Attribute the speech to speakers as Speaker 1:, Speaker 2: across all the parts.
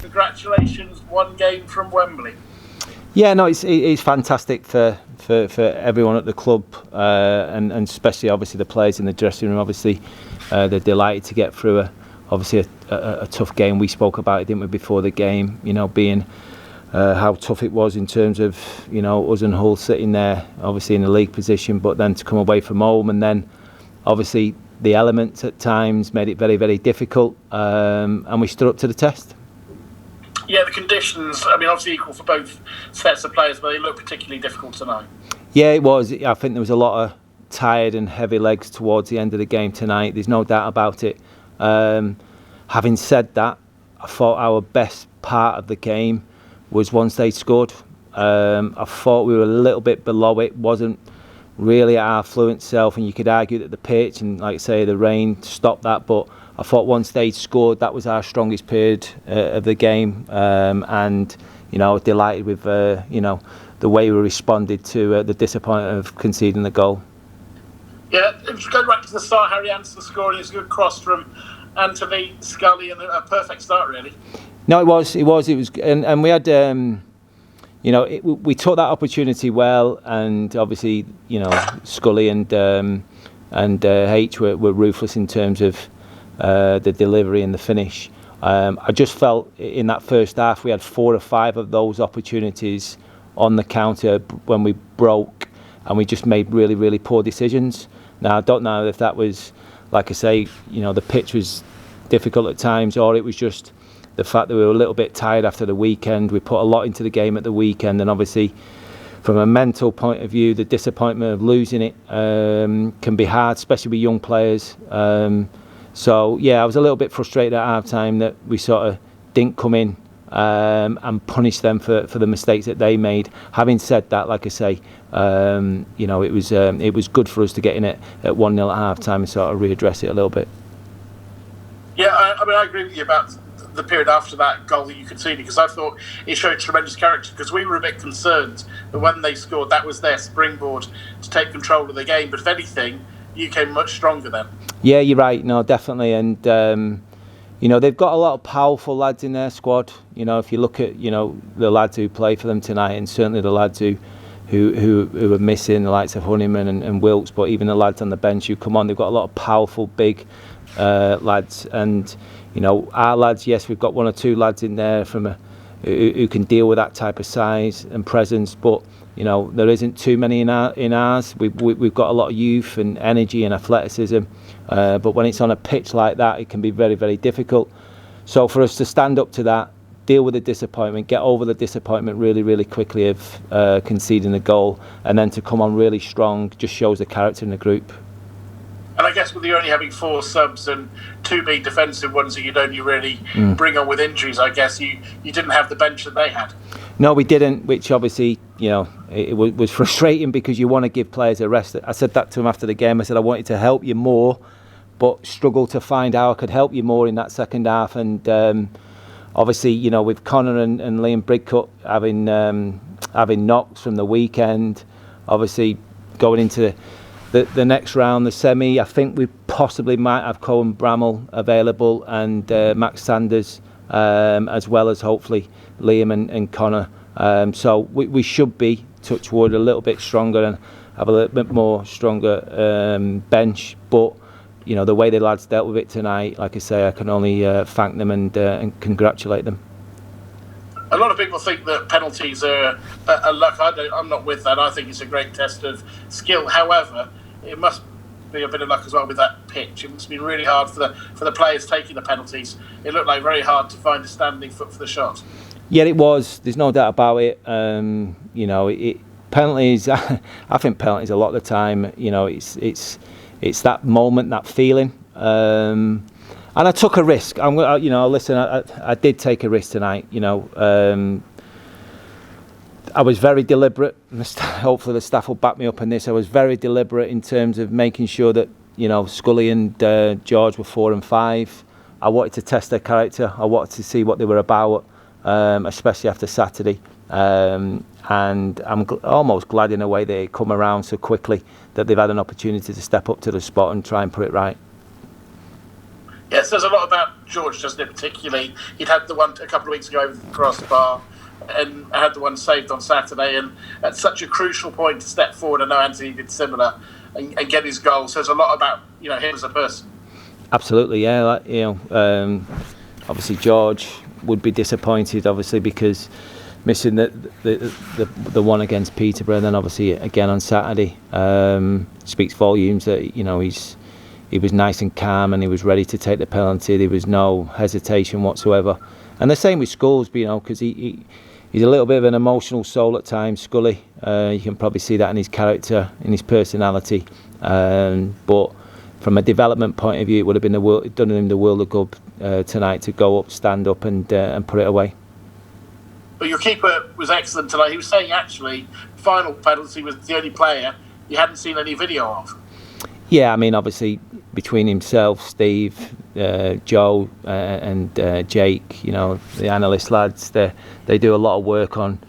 Speaker 1: congratulations, one game from Wembley.
Speaker 2: Yeah, no, it's fantastic for everyone at the club, and especially obviously the players in the dressing room. Obviously, they're delighted to get through a tough game. We spoke about it, didn't we, before the game? Being how tough it was in terms of us and Hull sitting there, obviously in the league position, but then to come away from home, and then obviously the elements at times made it very, very difficult, and we stood up to the test.
Speaker 1: Yeah, the conditions, obviously equal for both sets of players, but they look particularly difficult tonight.
Speaker 2: Yeah, it was. I think there was a lot of tired and heavy legs towards the end of the game tonight. There's no doubt about it. Having said that, I thought our best part of the game was once they scored. I thought we were a little bit below it. Wasn't really at our fluent self, and you could argue that the pitch and, like I say, the rain stopped that, but I thought once they scored, that was our strongest period of the game, and I was delighted with the way we responded to the disappointment of conceding the goal.
Speaker 1: Yeah, if you go back to the start, Harry Anderson scoring, it's a good cross from Anthony Scully, and a perfect start, really. No,
Speaker 2: it was, and we had, we took that opportunity well, and obviously, Scully and H were ruthless in terms of the delivery and the finish. I just felt in that first half we had 4 or 5 of those opportunities on the counter when we broke, and we just made really, really poor decisions. Now, I don't know if that was, like I say, the pitch was difficult at times, or it was just the fact that we were a little bit tired after the weekend. We put a lot into the game at the weekend, and obviously from a mental point of view, the disappointment of losing it can be hard, especially with young players. So yeah, I was a little bit frustrated at half time that we sort of didn't come in and punish them for the mistakes that they made. Having said that, like I say, it was good for us to get in at 1-0 at half time and sort of readdress it a little bit.
Speaker 1: Yeah, I agree with you about the period after that goal that you conceded, because I thought it showed tremendous character, because we were a bit concerned that when they scored, that was their springboard to take control of the game. But if anything, you came much stronger then. Yeah,
Speaker 2: you're right. No, definitely. And they've got a lot of powerful lads in their squad. If you look at the lads who play for them tonight, and certainly the lads who are missing, the likes of Honeyman and Wilkes, but even the lads on the bench who come on, they've got a lot of powerful, big lads. And our lads, yes, we've got 1 or 2 lads in there who can deal with that type of size and presence, but there isn't too many in ours. We've got a lot of youth and energy and athleticism, but when it's on a pitch like that, it can be very, very difficult. So for us to stand up to that, deal with the disappointment, get over the disappointment really, really quickly of conceding the goal, and then to come on really strong just shows the character in the group.
Speaker 1: And I guess with you only having 4 subs and 2 big defensive ones that you'd only really bring on with injuries, I guess you didn't have the bench that they had.
Speaker 2: No, we didn't, which obviously, it was frustrating, because you want to give players a rest. I said that to him after the game. I said I wanted to help you more, but struggled to find how I could help you more in that second half. And obviously, with Connor and Liam Bridcut having knocks from the weekend, obviously going into the next round, the semi, I think we possibly might have Cohen Bramall available and Max Sanders, as well as hopefully Liam and Connor. So we should be, touch wood, a little bit stronger and have a little bit more stronger bench. But the way the lads dealt with it tonight, like I say, I can only thank them and congratulate them.
Speaker 1: A lot of people think that penalties are luck. I'm not with that. I think it's a great test of skill. However, it must be a bit of luck as well with that pitch. It must be really hard for the players taking the penalties. It looked like very hard to find a standing foot for the shot. Yeah,
Speaker 2: it was. There's no doubt about it. Penalties. I think penalties a lot of the time. It's that moment, that feeling. And I took a risk. Listen. I did take a risk tonight. I was very deliberate. Hopefully, the staff will back me up on this. I was very deliberate in terms of making sure that Scully and George were 4 and 5. I wanted to test their character. I wanted to see what they were about, especially after Saturday. And I'm almost glad in a way they come around so quickly that they've had an opportunity to step up to the spot and try and put it right.
Speaker 1: Yes, there's a lot about George, doesn't it? Particularly, he'd had the one a couple of weeks ago over the crossbar, and had the one saved on Saturday. And at such a crucial point to step forward, I know Anthony did similar, and get his goal. Says a lot about him as a person.
Speaker 2: Absolutely, yeah. Obviously George would be disappointed, obviously, because missing the one against Peterborough, and then obviously again on Saturday, speaks volumes that he was nice and calm, and he was ready to take the penalty. There was no hesitation whatsoever. And the same with Scholes, because he's a little bit of an emotional soul at times, Scully. You can probably see that in his character, in his personality. But from a development point of view, it would have been done him the world of good tonight to go up, stand up, and put it away.
Speaker 1: But your keeper was excellent tonight. He was saying actually, final penalty was the only player he hadn't seen any video of.
Speaker 2: Yeah, I mean, obviously between himself, Steve, Joe, and Jake, the analyst lads, they do a lot of work on,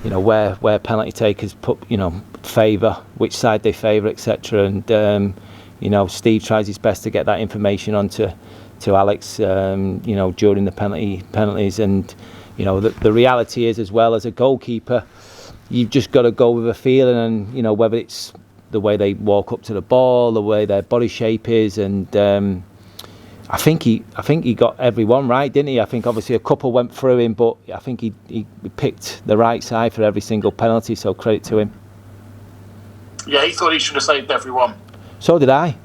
Speaker 2: where penalty takers put, favour, which side they favour, etc. And Steve tries his best to get that information onto Alex, during the penalties. And the reality is, as well, as a goalkeeper, you've just got to go with a feeling, and whether it's the way they walk up to the ball, the way their body shape is, and I think he got everyone right, didn't he? I think obviously a couple went through him, but I think he picked the right side for every single penalty, so credit to him.
Speaker 1: Yeah, he thought he should have saved everyone.
Speaker 2: So did I.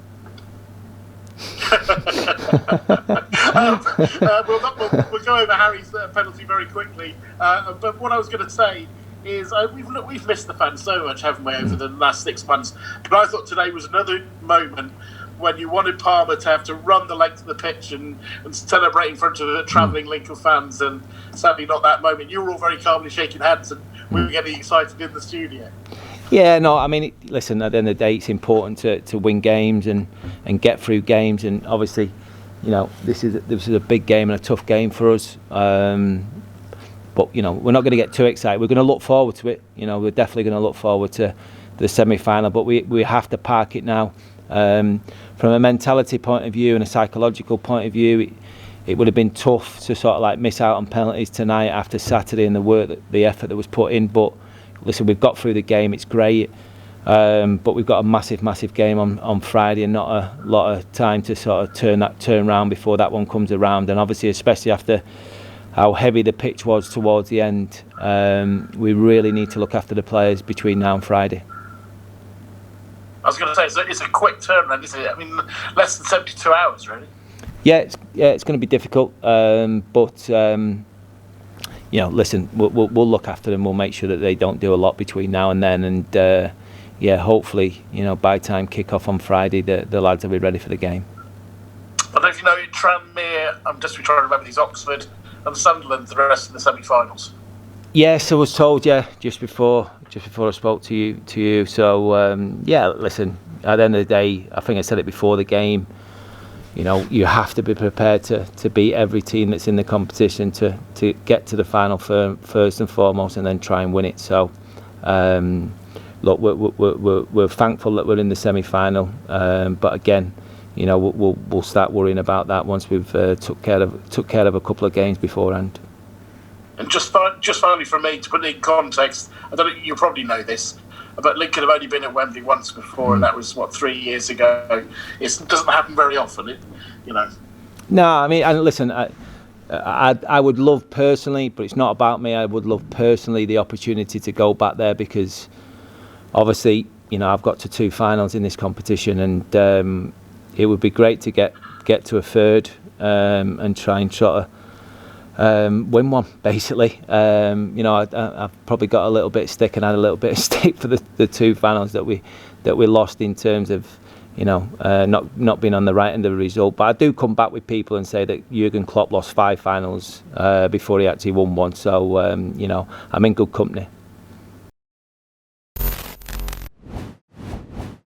Speaker 1: We'll go over Harry's penalty very quickly. But what I was going to say is we've missed the fans so much, haven't we, over the last 6 months? But I thought today was another moment when you wanted Palmer to have to run the length of the pitch and celebrate in front of a travelling link of fans, and sadly not that moment. You were all very calmly shaking hands, and we were getting excited in the studio.
Speaker 2: Yeah, no, I mean, listen, at the end of the day, it's important to win games and get through games, and obviously, this is a big game and a tough game for us. But we're not going to get too excited. We're going to look forward to it. We're definitely going to look forward to the semi-final, but we have to park it now. From a mentality point of view and a psychological point of view, it would have been tough to sort of like miss out on penalties tonight after Saturday and the effort that was put in. But listen, we've got through the game. It's great, but we've got a massive game on Friday, and not a lot of time to sort of turn round before that one comes around. And obviously, especially after how heavy the pitch was towards the end, we really need to look after the players between now and Friday.
Speaker 1: I was going to say, it's a quick turnaround, isn't it? I mean, less than 72 hours, really. Yeah,
Speaker 2: it's going to be difficult, but listen, we'll look after them. We'll make sure that they don't do a lot between now and then, and hopefully, by time kick-off on Friday, the lads will be ready for the game.
Speaker 1: I don't know if you know, Tranmere, I'm just trying to remember these, Oxford and Sunderland, the rest of the semi-finals.
Speaker 2: Yes, I was told, just before I spoke to you. So, listen, at the end of the day, I think I said it before the game, you have to be prepared to beat every team that's in the competition to get to the final first and foremost, and then try and win it. So, look, we're thankful that we're in the semi-final, but again, we'll start worrying about that once we've took care of a couple of games beforehand.
Speaker 1: And just finally from me, to put it in context, I don't know, you probably know this, but Lincoln have only been at Wembley once before, and that was 3 years ago. It doesn't happen very often, No,
Speaker 2: I mean, and listen, I would love personally, but it's not about me. I would love personally the opportunity to go back there, because obviously, I've got to 2 finals in this competition, and it would be great to get to a third and try and sort of win one, basically. I've probably got a little bit of stick, and had a little bit of stick for the 2 finals that we lost, in terms of not being on the right end of the result. But I do come back with people and say that Jurgen Klopp lost 5 finals before he actually won one. So I'm in good company.